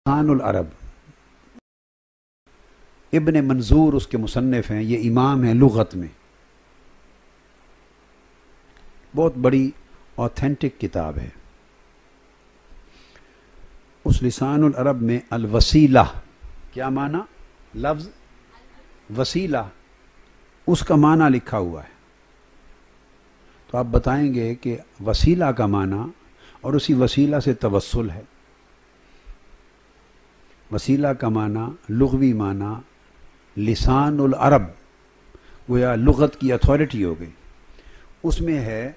لسان العرب ابن منظور اس کے مصنف ہیں، یہ امام ہیں لغت میں، بہت بڑی اوتھینٹک کتاب ہے۔ اس لسان العرب میں الوسیلہ کیا معنی؟ لفظ وسیلہ، اس کا معنی لکھا ہوا ہے۔ تو آپ بتائیں گے کہ وسیلہ کا معنی اور اسی وسیلہ سے توسل ہے۔ وسیلہ کا معنی لغوی معنی لسان العرب، گویا لغت کی اتھارٹی ہو گئی، اس میں ہے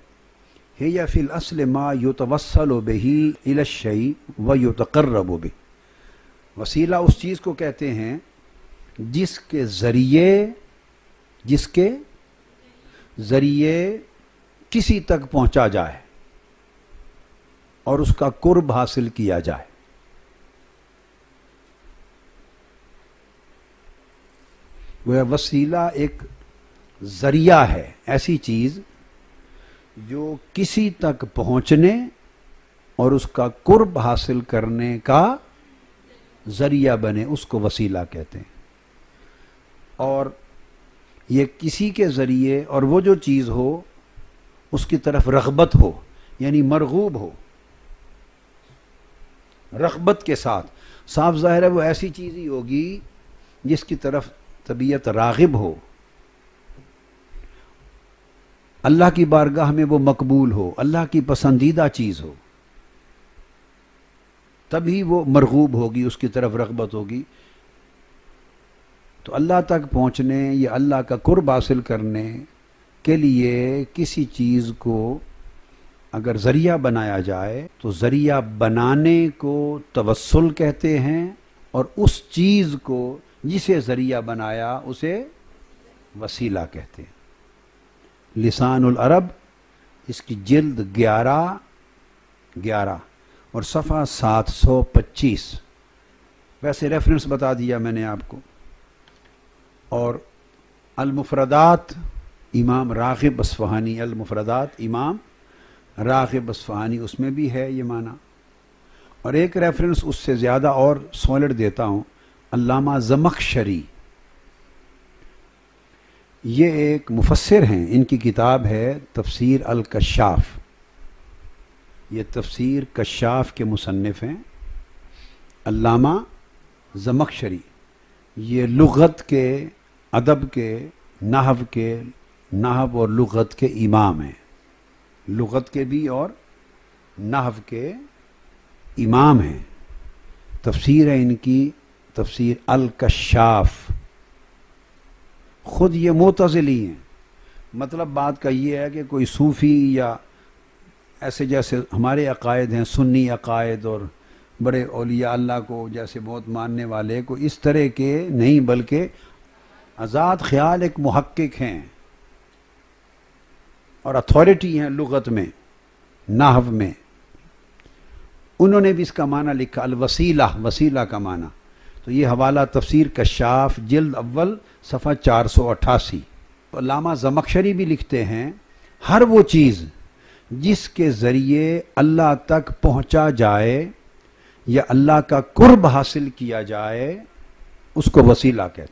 ہی فی الاصل ما یتوسل بہ الی الشیء ویتقرب بہ۔ وسیلہ اس چیز کو کہتے ہیں جس کے ذریعے کسی تک پہنچا جائے اور اس کا قرب حاصل کیا جائے۔ وہ وسیلہ ایک ذریعہ ہے، ایسی چیز جو کسی تک پہنچنے اور اس کا قرب حاصل کرنے کا ذریعہ بنے، اس کو وسیلہ کہتے ہیں۔ اور یہ کسی کے ذریعے اور وہ جو چیز ہو اس کی طرف رغبت ہو، یعنی مرغوب ہو، رغبت کے ساتھ۔ صاف ظاہر ہے وہ ایسی چیز ہی ہوگی جس کی طرف طبیعت راغب ہو، اللہ کی بارگاہ میں وہ مقبول ہو، اللہ کی پسندیدہ چیز ہو، تبھی وہ مرغوب ہوگی، اس کی طرف رغبت ہوگی۔ تو اللہ تک پہنچنے یا اللہ کا قرب حاصل کرنے کے لیے کسی چیز کو اگر ذریعہ بنایا جائے تو ذریعہ بنانے کو توسل کہتے ہیں، اور اس چیز کو جسے ذریعہ بنایا اسے وسیلہ کہتے ہیں۔ لسان العرب، اس کی جلد 11 اور صفحہ 725، ویسے ریفرنس بتا دیا میں نے آپ کو۔ اور المفردات امام راغب اصفہانی، المفردات امام راغب اصفہانی، اس میں بھی ہے یہ معنی۔ اور ایک ریفرنس اس سے زیادہ اور سالڈ دیتا ہوں، علامہ زمخشری، یہ ایک مفسر ہیں، ان کی کتاب ہے تفسیر الکشاف، یہ تفسیر کشاف کے مصنف ہیں علامہ زمخشری۔ یہ لغت کے، ادب کے، نحو اور لغت کے امام ہیں، لغت کے بھی اور نحو کے امام ہیں۔ تفسیر ہے ان کی تفسیر الکشاف۔ خود یہ معتزلی ہیں، مطلب بات کا یہ ہے کہ کوئی صوفی یا ایسے جیسے ہمارے عقائد ہیں سنی عقائد اور بڑے اولیاء اللہ کو جیسے بہت ماننے والے کو، اس طرح کے نہیں، بلکہ آزاد خیال ایک محقق ہیں اور اتھارٹی ہیں لغت میں، نحو میں۔ انہوں نے بھی اس کا معنی لکھا الوسیلہ، وسیلہ کا معنی۔ تو یہ حوالہ تفسیر کشاف جلد اول صفحہ 488۔ علامہ زمخشری بھی لکھتے ہیں ہر وہ چیز جس کے ذریعے اللہ تک پہنچا جائے یا اللہ کا قرب حاصل کیا جائے اس کو وسیلہ کہتے ہیں۔